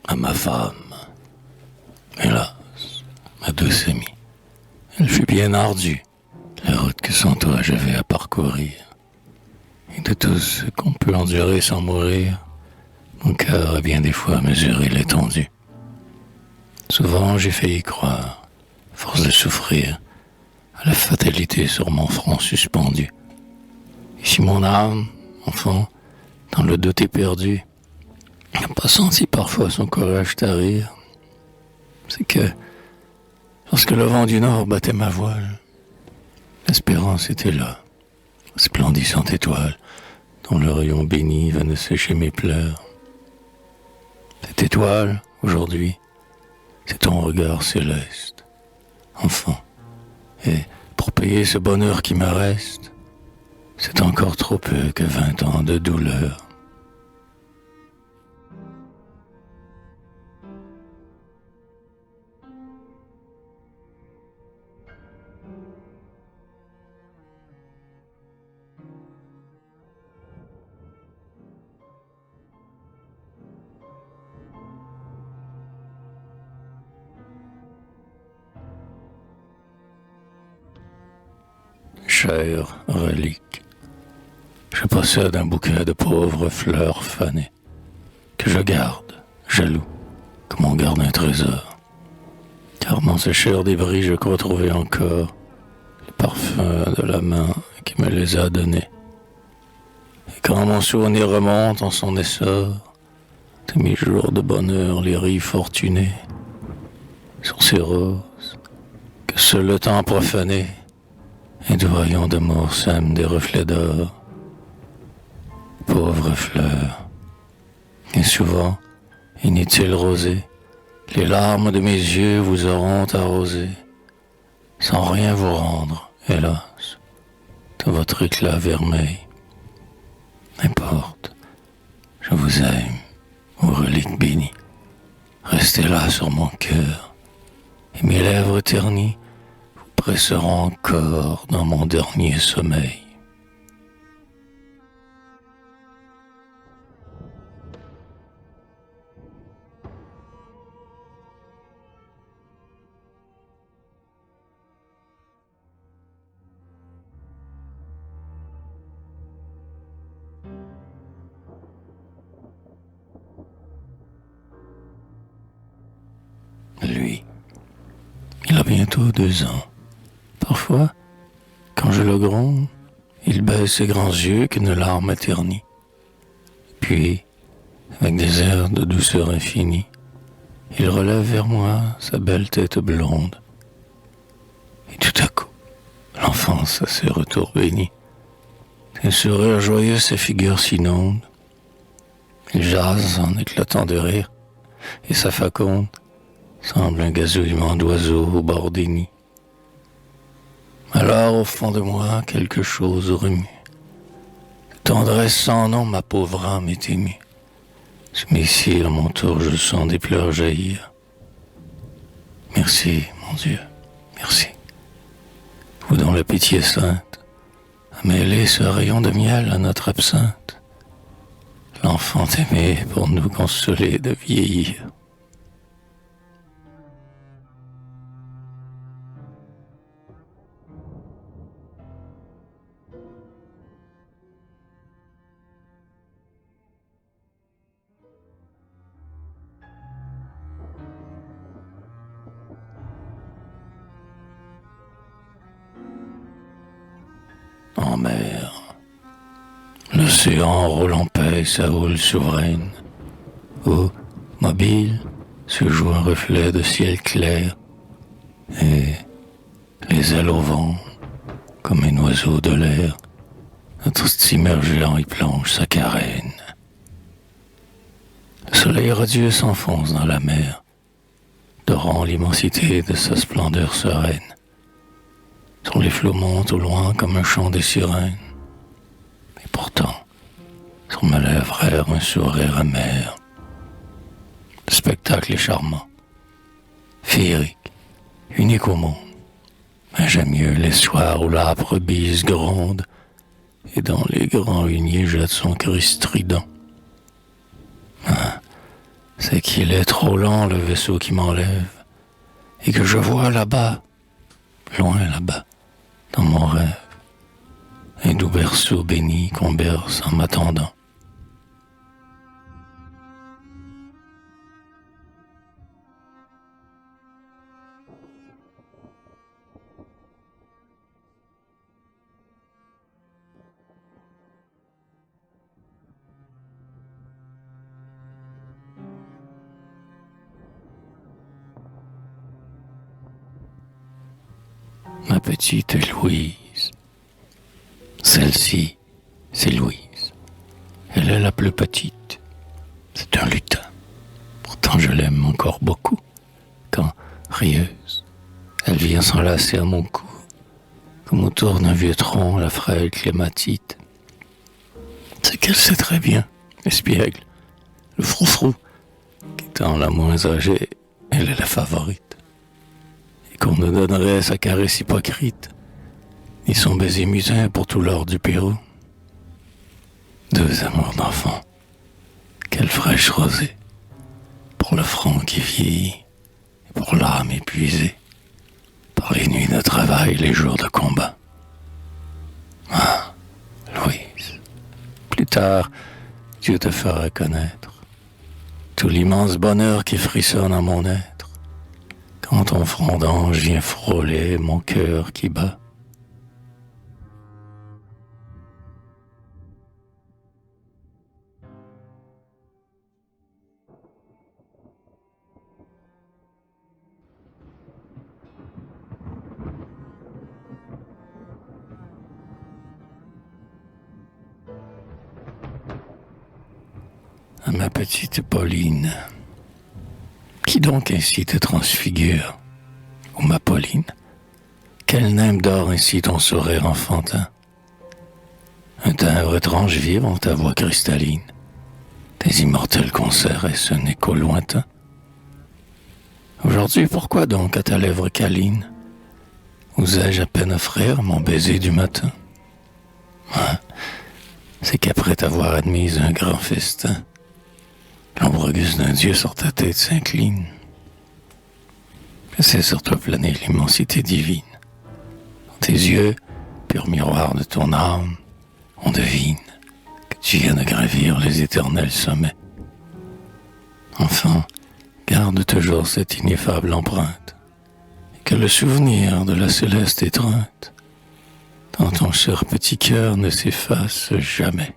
à ma femme. Hélas, ma douce amie, elle fut bien ardue, la route que sans toi j'avais à parcourir. Et de tout ce qu'on peut endurer sans mourir, mon cœur a bien des fois mesuré l'étendue. Souvent j'ai failli croire, force de souffrir, à la fatalité sur mon front suspendu. Et si mon âme, enfant, dans le doute éperdu, n'a pas senti parfois son courage tarir, c'est que, lorsque le vent du nord battait ma voile, l'espérance était là, splendissante étoile, dont le rayon béni venait sécher mes pleurs. Cette étoile, aujourd'hui, c'est ton regard céleste, enfant. Et pour payer ce bonheur qui me reste, c'est encore trop peu que 20 ans de douleur. Chère relique, je possède un bouquet de pauvres fleurs fanées, que je garde, jaloux, comme on garde un trésor. Car dans ces chers débris je crois trouver encore le parfum de la main qui me les a donnés. Et quand mon souvenir remonte en son essor, de mes jours de bonheur les rives fortunées, sur ces roses que seul le temps profané, et du rayon d'amour sème des reflets d'or. Pauvres fleurs, et souvent, inutile rosée, les larmes de mes yeux vous auront arrosé, sans rien vous rendre, hélas, de votre éclat vermeil. N'importe, je vous aime, ô relique bénie, restez là sur mon cœur, et mes lèvres ternies presseront encore dans mon dernier sommeil. Lui, il a bientôt 2 ans. Parfois, quand je le gronde, il baisse ses grands yeux qu'une larme ternit. Puis, avec des airs de douceur infinie, il relève vers moi sa belle tête blonde. Et tout à coup, l'enfance a ses retours bénis. Ses sourires joyeux, ses figures s'inondent. Il jase en éclatant de rire, et sa faconde semble un gazouillement d'oiseaux au bord des nids. Alors, au fond de moi, quelque chose remue. Tendresse sans nom, ma pauvre âme est émue. Mais ici, à mon tour, je sens des pleurs jaillir. Merci, mon Dieu, merci. Vous dont la pitié sainte a mêlé ce rayon de miel à notre absinthe. L'enfant aimé pour nous consoler de vieillir. En mer, l'océan roule en paix sa houle souveraine, où, mobile, se joue un reflet de ciel clair, et, les ailes au vent, comme un oiseau de l'air, notre steamer géant y plonge sa carène. Le soleil radieux s'enfonce dans la mer, dorant l'immensité de sa splendeur sereine. Sur les flots montent au loin comme un chant des sirènes. Et pourtant, sur mes lèvres erre un sourire amer. Le spectacle est charmant, féerique, unique au monde. Mais j'aime mieux les soirs où l'âpre bise gronde et dans les grands huniers jette son cri strident. c'est qu'il est trop lent le vaisseau qui m'enlève, et que je vois là-bas, loin là-bas, dans mon rêve, un doux berceau béni qu'on berce en m'attendant. Ma petite Louise. Celle-ci, c'est Louise. Elle est la plus petite. C'est un lutin. Pourtant, je l'aime encore beaucoup. Quand, rieuse, elle vient s'enlacer à mon cou, comme autour d'un vieux tronc la frêle clématite. C'est qu'elle sait très bien, l'espiègle, le froufrou, qu'étant la moins âgée, elle est la favorite. Qu'on ne donnerait sa caresse hypocrite, ni son baiser mutin pour tout l'or du Pérou. Deux amours d'enfant, quelle fraîche rosée, pour le front qui vieillit, et pour l'âme épuisée, par les nuits de travail, les jours de combat. Ah, Louise, plus tard, Dieu te fera connaître tout l'immense bonheur qui frissonne en mon être, quand ton front d'ange vient frôler mon cœur qui bat. À ma petite Pauline, qui donc ainsi te transfigure, ô ma Pauline? Quel nymphe d'or ainsi ton sourire enfantin? Un timbre étrange vibre en ta voix cristalline, tes immortels concerts et un écho lointain. Aujourd'hui, pourquoi donc à ta lèvre câline osais-je à peine offrir mon baiser du matin? C'est qu'après t'avoir admise un grand festin, l'ombre auguste d'un dieu sur ta tête s'incline. C'est sur toi planer l'immensité divine. Dans tes yeux, pur miroir de ton âme, on devine que tu viens de gravir les éternels sommets. Enfant, garde toujours cette ineffable empreinte, et que le souvenir de la céleste étreinte dans ton cher petit cœur ne s'efface jamais.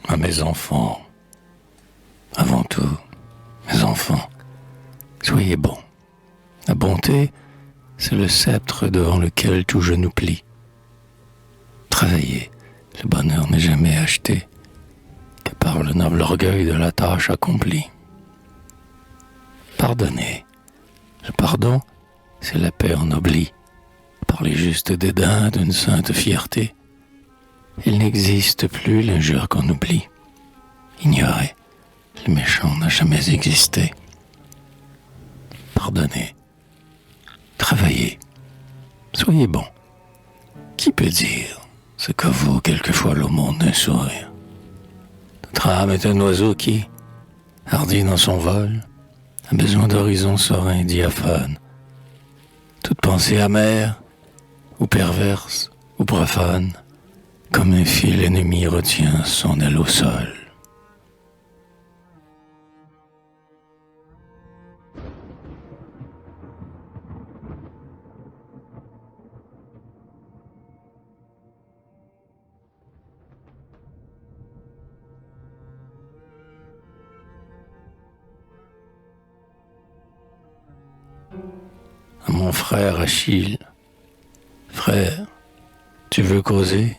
À mes enfants, avant tout, mes enfants, soyez bons. La bonté, c'est le sceptre devant lequel tout genou plie. Travaillez, le bonheur n'est jamais acheté que par le noble orgueil de la tâche accomplie. Pardonnez, le pardon, c'est la paix ennoblie par les justes dédains d'une sainte fierté. Il n'existe plus l'injure qu'on oublie. Ignorez, le méchant n'a jamais existé. Pardonnez, travaillez, soyez bons. Qui peut dire ce que vaut quelquefois l'aumône d'un sourire? Notre âme est un oiseau qui, hardi dans son vol, a besoin d'horizons sereins diaphanes. Toute pensée amère, ou perverse, ou profane, comme un fil ennemi retient son aile au sol. À mon frère Achille, frère, tu veux causer?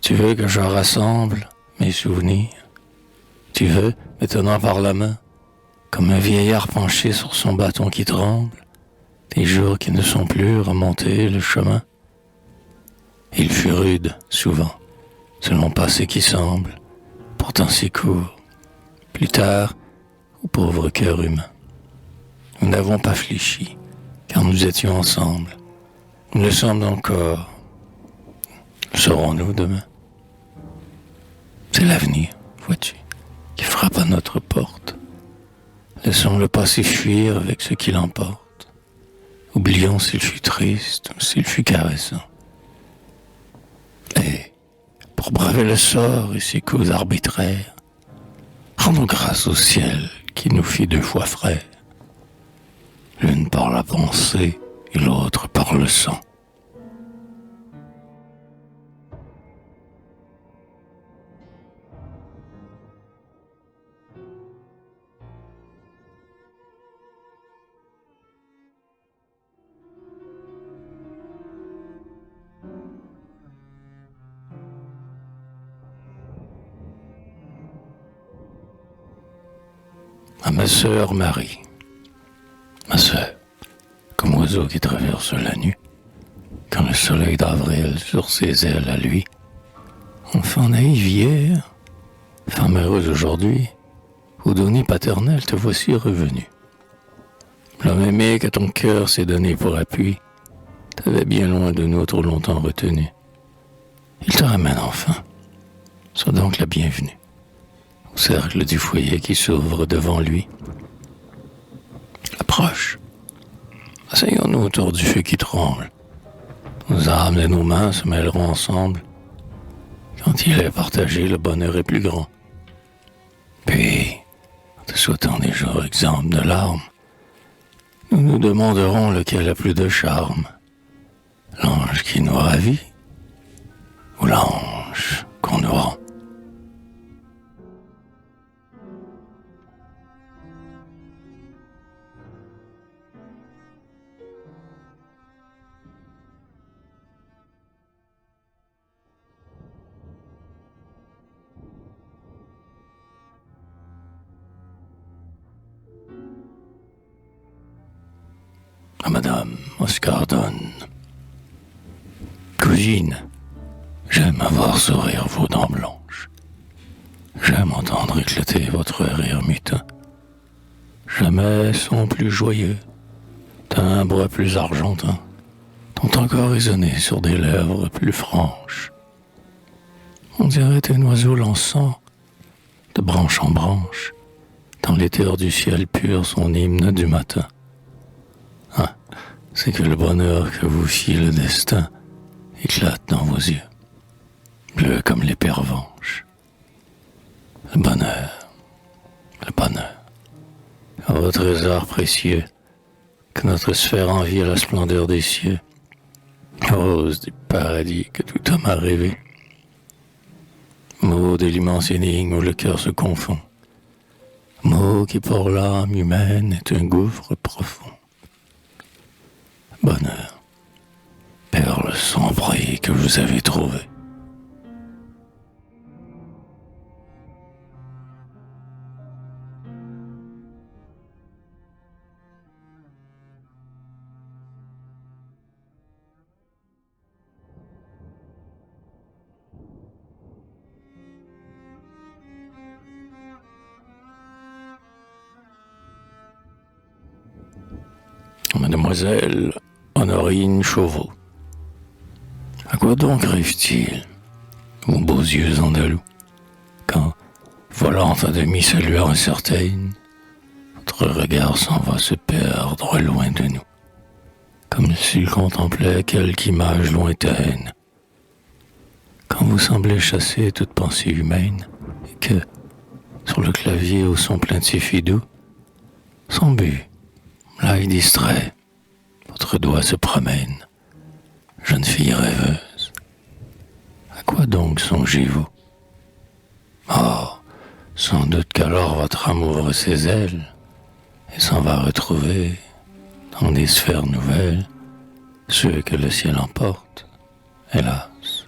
Tu veux que je rassemble mes souvenirs? Tu veux, me tenant par la main, comme un vieillard penché sur son bâton qui tremble, des jours qui ne sont plus remontés le chemin? Il fut rude, souvent, selon passé qui semble, pourtant si court. Plus tard, au pauvre cœur humain. Nous n'avons pas fléchi, car nous étions ensemble. Nous le sommes encore. Le serons-nous demain? C'est l'avenir, vois-tu, qui frappe à notre porte. Laissons le passé fuir avec ce qui l'emporte. Oublions s'il fut triste ou s'il fut caressant. Et, pour braver le sort et ses causes arbitraires, rendons grâce au ciel qui nous fit deux fois frères. L'une par la pensée et l'autre par le sang. À ma sœur Marie. Ma sœur, comme oiseau qui traverse la nuit, quand le soleil d'avril sur ses ailes à lui, enfant naïve hier, femme heureuse aujourd'hui, au donné paternel te voici revenu. L'homme aimé que ton cœur s'est donné pour appui, t'avait bien loin de nous trop longtemps retenu. Il te ramène enfin, sois donc la bienvenue, au cercle du foyer qui s'ouvre devant lui. Approche. Asseyons-nous autour du feu qui tremble. Nos âmes et nos mains se mêleront ensemble. Quand il est partagé, le bonheur est plus grand. Puis, en te souhaitant des jours exempts de larmes, nous nous demanderons lequel a plus de charme. L'ange qui nous ravit ou l'ange qu'on nous rend. À Madame Oscar donne. Cousine, j'aime avoir sourire vos dents blanches. J'aime entendre éclater votre rire mutin. Jamais son plus joyeux, timbre plus argentin, dont encore résonné sur des lèvres plus franches. On dirait un oiseau lançant, de branche en branche, dans l'éther du ciel pur son hymne du matin. C'est que le bonheur que vous fit le destin éclate dans vos yeux, bleus comme les pervenches. Le bonheur, ô trésor précieux, que notre sphère envie à la splendeur des cieux, rose du paradis que tout homme a rêvé, mot de l'immense énigme où le cœur se confond, mot qui pour l'âme humaine est un gouffre profond. Bonheur, perle sans prix que vous avez trouvée. Mademoiselle Honorine Chauveau. À quoi donc rêve-t-il, vos beaux yeux andalous, quand, volant à demi saluant incertaine, votre regard s'en va se perdre loin de nous, comme s'il contemplait quelque image lointaine, quand vous semblez chasser toute pensée humaine, et que, sur le clavier au son plaintif et doux, son but, l'œil distrait, votre doigt se promène, jeune fille rêveuse. À quoi donc songez-vous? Oh, sans doute qu'alors votre âme ouvre ses ailes et s'en va retrouver, dans des sphères nouvelles, ceux que le ciel emporte, hélas,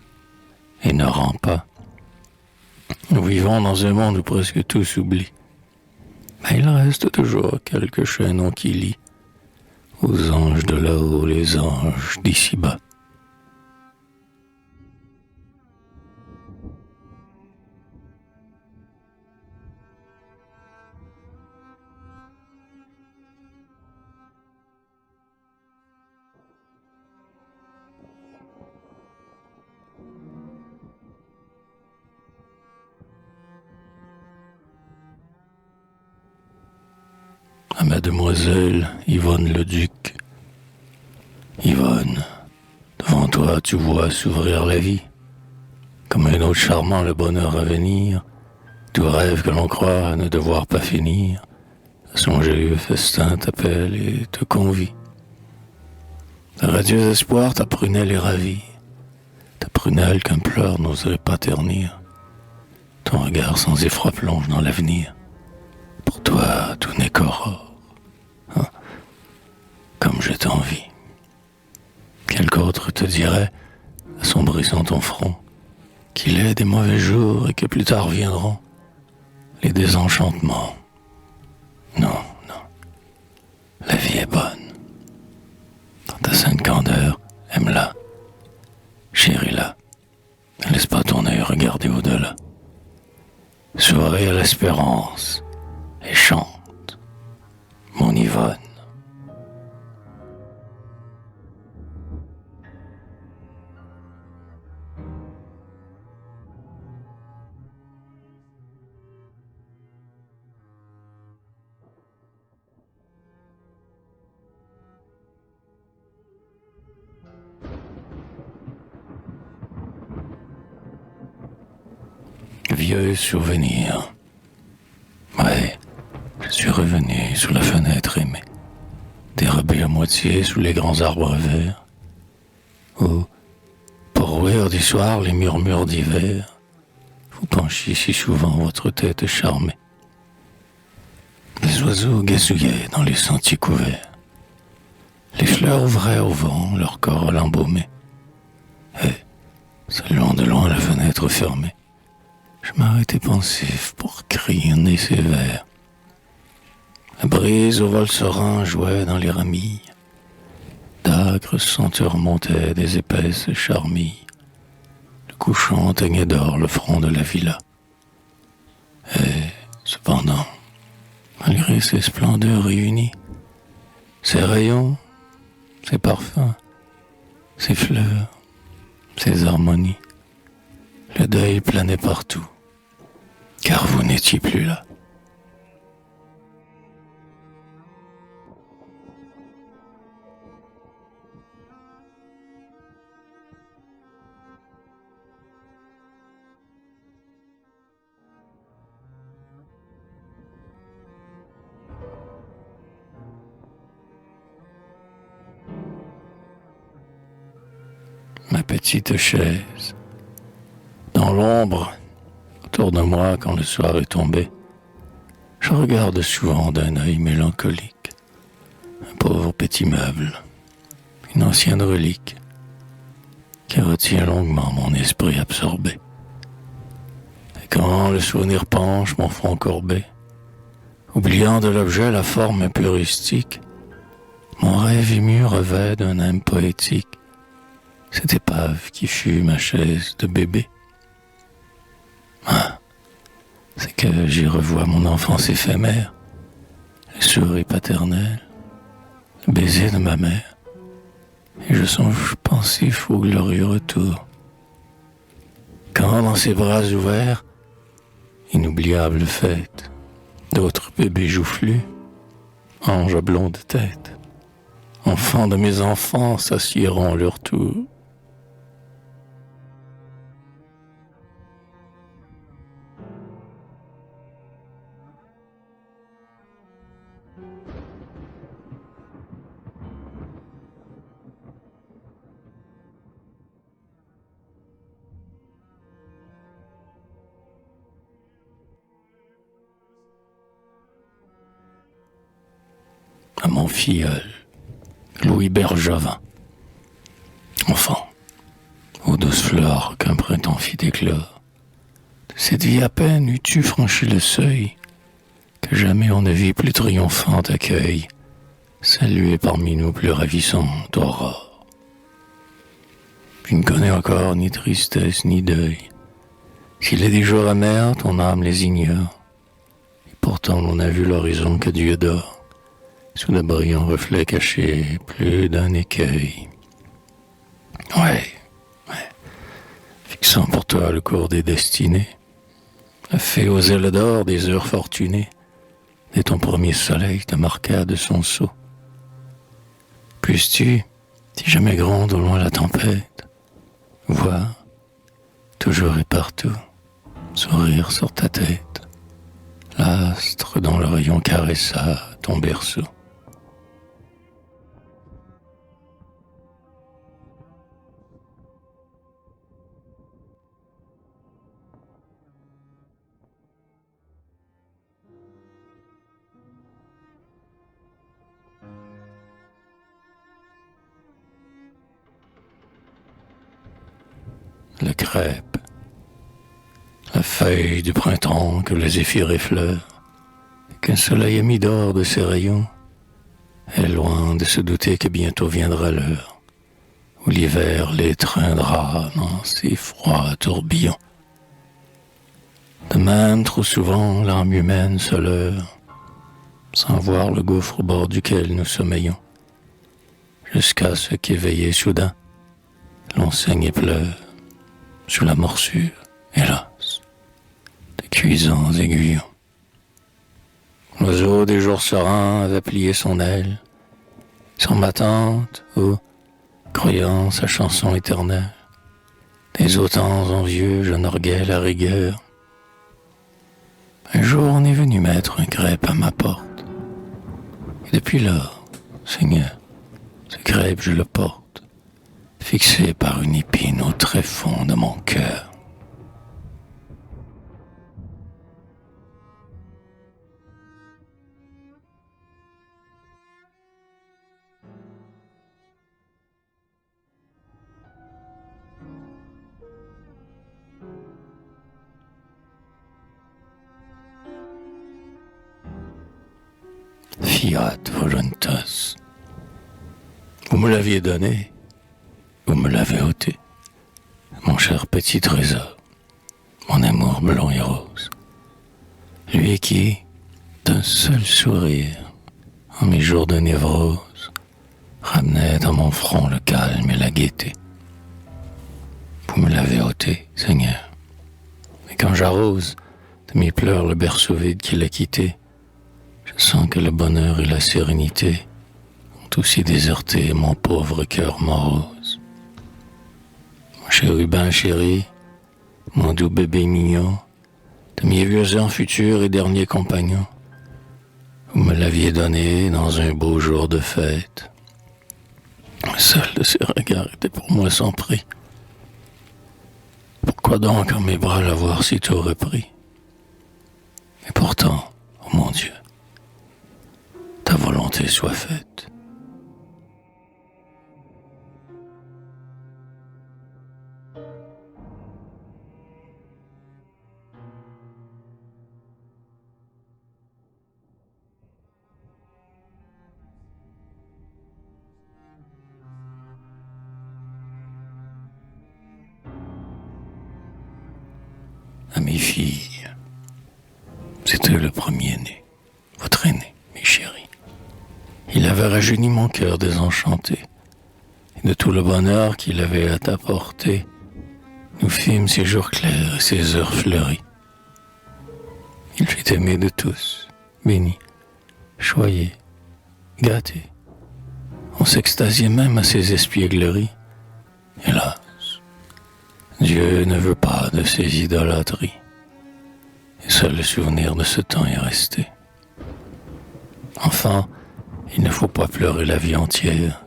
et ne rend pas. Nous vivons dans un monde où presque tout s'oublie, mais il reste toujours quelques chaînons qui lient aux anges de là-haut, les anges d'ici-bas. mademoiselle Yvonne le Duc. Yvonne, devant toi tu vois s'ouvrir la vie, comme un autre charmant le bonheur à venir, tout rêve que l'on croit ne devoir pas finir, à son joyeux festin t'appelle et te convie. De radieux espoirs ta prunelle est ravie, ta prunelle qu'un pleur n'oserait pas ternir, ton regard sans effroi plonge dans l'avenir, pour toi tout n'est qu'aurore, hein, comme je t'envie. Quelque autre te dirait, assombrissant ton front, qu'il est des mauvais jours et que plus tard viendront les désenchantements. Non, non, la vie est bonne. Dans ta sainte candeur, aime-la, chéris-la, ne laisse pas ton œil regarder au-delà. Souris à l'espérance et chante, mon Yvonne. Vieux souvenir. Ouais, je suis revenu sous la fenêtre aimée, dérobé à moitié sous les grands arbres verts, où, pour rire du soir les murmures d'hiver, vous penchiez si souvent votre tête charmée. Les oiseaux gazouillaient dans les sentiers couverts, les fleurs ouvraient au vent leur corps embaumé, et, saluant de loin la fenêtre fermée, je m'arrêtais pensif pour crayonner ces vers. La brise au vol serein jouait dans les ramilles, d'âcres senteurs montaient des épaisses charmilles, le couchant teignait d'or le front de la villa. Et, cependant, malgré ces splendeurs réunies, ces rayons, ces parfums, ces fleurs, ces harmonies, le deuil planait partout, car vous n'étiez plus là. Ma petite chaise, dans l'ombre, autour de moi quand le soir est tombé, je regarde souvent d'un œil mélancolique un pauvre petit meuble, une ancienne relique qui retient longuement mon esprit absorbé. Et quand le souvenir penche mon front courbé, oubliant de l'objet la forme impuristique, mon rêve ému revêt d'un âme poétique cette épave qui fut ma chaise de bébé. Ah, c'est que j'y revois mon enfance éphémère, les souris paternelles, le baiser de ma mère, et je songe pensif au glorieux retour. Quand dans ses bras ouverts, inoubliable fête, d'autres bébés joufflus, anges à blonde tête, enfants de mes enfants s'assieront à leur tour. À mon filleul, Louis Bergevin. Enfant, aux douces fleurs qu'un printemps fit éclore, de cette vie à peine eus-tu franchi le seuil, que jamais on ne vit plus triomphant accueil, salué parmi nous plus ravissante aurore. Tu ne connais encore ni tristesse ni deuil, s'il est des jours amers, ton âme les ignore, et pourtant l'on n'a vu l'horizon que Dieu dort, sous de brillants reflets cachés, plus d'un écueil. Ouais, fixant pour toi le cours des destinées, la fée aux ailes d'or des heures fortunées, dès ton premier soleil te marqua de son sceau. Puisses-tu, si jamais gronde au loin la tempête, voir, toujours et partout, sourire sur ta tête, l'astre dont le rayon caressa ton berceau. Le crêpe, la feuille du printemps que le zéphyr effleure, et qu'un soleil mi-d'or de ses rayons, est loin de se douter que bientôt viendra l'heure où l'hiver l'étreindra dans ses froids tourbillons. De même, trop souvent, l'âme humaine se leurre, sans voir le gouffre au bord duquel nous sommeillons, jusqu'à ce qu'éveillé soudain, l'on saigne et pleure, sous la morsure, hélas, de cuisants aiguillons. L'oiseau des jours sereins avait plié son aile sur ma tente où, croyant sa chanson éternelle, des autant envieux je narguais la rigueur. Un jour on est venu mettre un crêpe à ma porte, et depuis lors, Seigneur, ce crêpe je le porte, fixé par une épine au tréfonds de mon cœur. Fiat voluntas. Vous me l'aviez donné, vous me l'avez ôté, mon cher petit trésor, mon amour blanc et rose. Lui qui, d'un seul sourire, en mes jours de névrose, ramenait dans mon front le calme et la gaieté. Vous me l'avez ôté, Seigneur, et quand j'arrose de mes pleurs le berceau vide qui l'a quitté, je sens que le bonheur et la sérénité ont aussi déserté mon pauvre cœur morose. Mon chérubin chéri, mon doux bébé mignon, de mes vieux ans futurs et derniers compagnons, vous me l'aviez donné dans un beau jour de fête. Le seul de ses regards était pour moi sans prix. Pourquoi donc en mes bras l'avoir sitôt repris? Et pourtant, oh mon Dieu, ta volonté soit faite. À mes filles, c'était le premier-né, votre aîné, mes chéris. Il avait rajeuni mon cœur désenchanté, et de tout le bonheur qu'il avait à t'apporter, nous fîmes ces jours clairs et ces heures fleuries. Il fut aimé de tous, béni, choyé, gâté. On s'extasiait même à ses espiègleries. Hélas, Dieu ne veut pas de ces idolâtries, et seul le souvenir de ce temps est resté. Enfin, il ne faut pas pleurer la vie entière.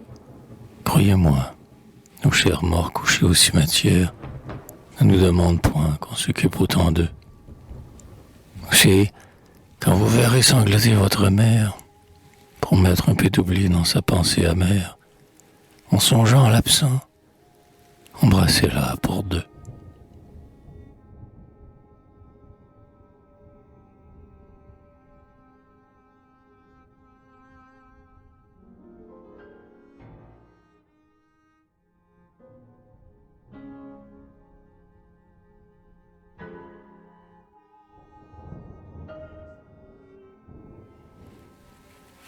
Croyez-moi, nos chers morts couchés au cimetière ne nous demandent point qu'on s'occupe autant d'eux. Aussi, quand vous verrez sangloter votre mère, pour mettre un peu d'oubli dans sa pensée amère, en songeant à l'absent, embrassez-la pour deux.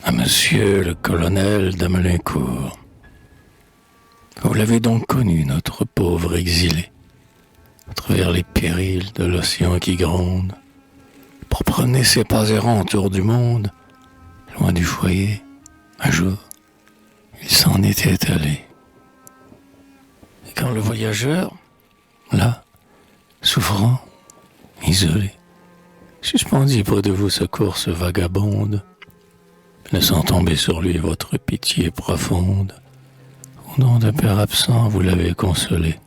À monsieur le colonel de Meulincourt. Vous l'avez donc connu, notre pauvre exilé, à travers les périls de l'océan qui gronde, pour promener ses pas errants autour du monde, loin du foyer. Un jour, il s'en était allé. Et quand le voyageur, là, souffrant, isolé, suspendit près de vous sa course vagabonde, laissant tomber sur lui votre pitié profonde, au nom d'un père absent, vous l'avez consolé.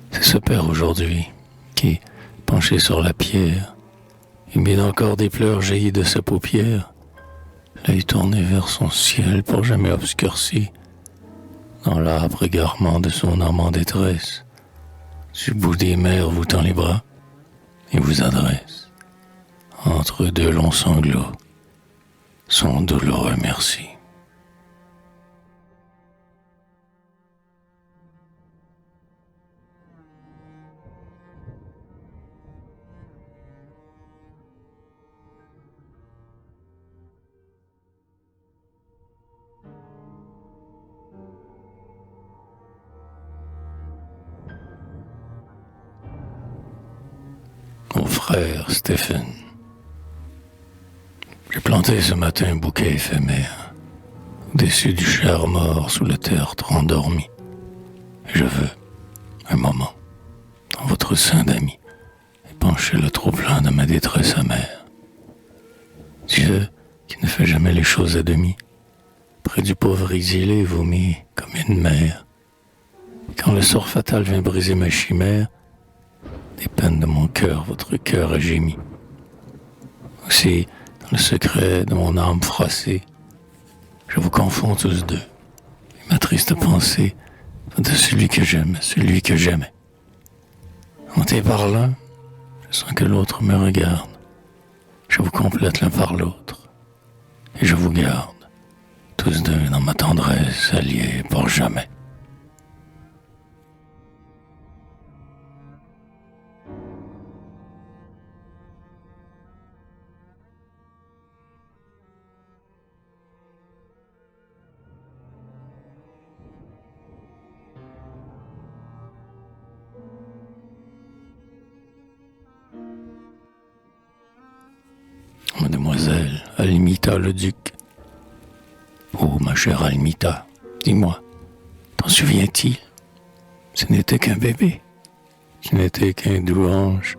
C'est ce père aujourd'hui qui, penché sur la pierre, humide encore des pleurs jaillis de sa paupière, l'œil tourné vers son ciel pour jamais obscurci, dans l'âpre égarement de son âme en détresse, du bout des mers vous tend les bras et vous adresse, entre deux longs sanglots, son douloureux merci. Mon frère Stephen, j'ai planté ce matin un bouquet éphémère, au-dessus du cher mort sous le tertre endormi. Et je veux, un moment, dans votre sein d'amis, épancher le trop-plein de ma détresse amère. Dieu, qui ne fait jamais les choses à demi, près du pauvre exilé vomit comme une mère. Et quand le sort fatal vient briser ma chimère, des peines de mon cœur, votre cœur a gémi. Aussi, dans le secret de mon âme froissée, je vous confonds tous deux. Et ma triste pensée va de celui que j'aime, celui que j'aimais. Hanté par l'un, je sens que l'autre me regarde. Je vous complète l'un par l'autre. Et je vous garde, tous deux dans ma tendresse, alliés pour jamais. Mademoiselle Almita le duc. Oh, ma chère Almita, dis-moi, t'en souviens-t-il? Ce n'était qu'un bébé, ce n'était qu'un doux ange,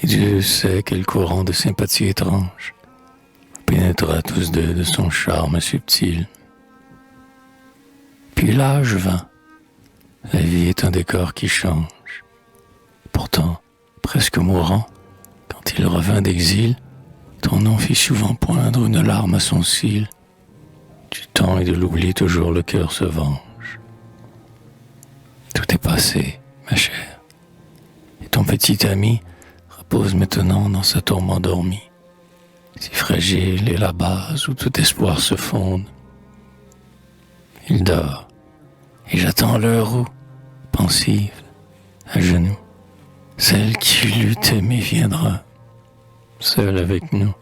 et Dieu sait quel courant de sympathie étrange pénétra tous deux de son charme subtil. Puis l'âge vint, la vie est un décor qui change. Pourtant, presque mourant, quand il revint d'exil, ton nom fit souvent poindre une larme à son cil. Du temps et de l'oubli toujours le cœur se venge. Tout est passé, ma chère, et ton petit ami repose maintenant dans sa tombe endormie, si fragile est la base où tout espoir se fonde. Il dort, et j'attends l'heure où, pensive, à genoux, celle qui l'eût aimé viendra, seule avec nous,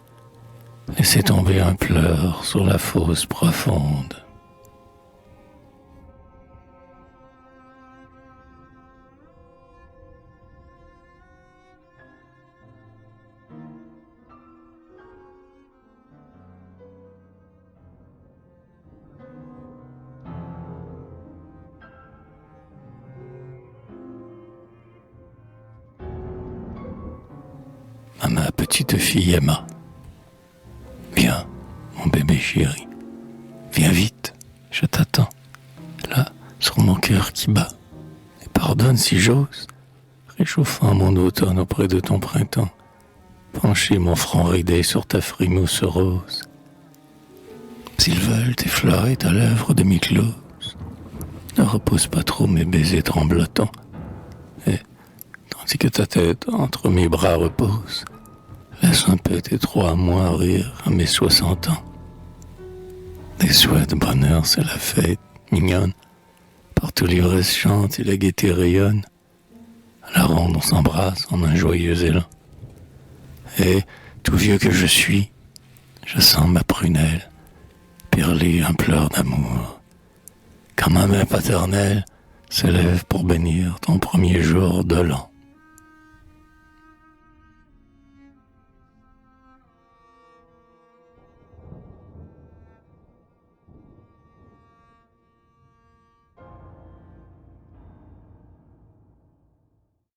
laisser tomber un pleur sur la fosse profonde. À ma petite fille Emma. Viens, mon bébé chéri. Viens vite, je t'attends. Là, sur mon cœur qui bat. Et pardonne si j'ose, réchauffant mon automne auprès de ton printemps. Pencher mon front ridé sur ta frimousse rose. S'ils veulent effleurer ta lèvre demi-close, ne repousse pas trop mes baisers tremblotants. Et, tandis que ta tête entre mes bras repose, laisse un peu étroit à moi rire à mes 60 ans. Des souhaits de bonheur, c'est la fête mignonne. Partout l'ivresse chante et la gaieté rayonne. À la ronde, on s'embrasse en un joyeux élan. Et, tout vieux que je suis, je sens ma prunelle perler un pleur d'amour. Quand ma main paternelle se lève pour bénir ton premier jour de l'an.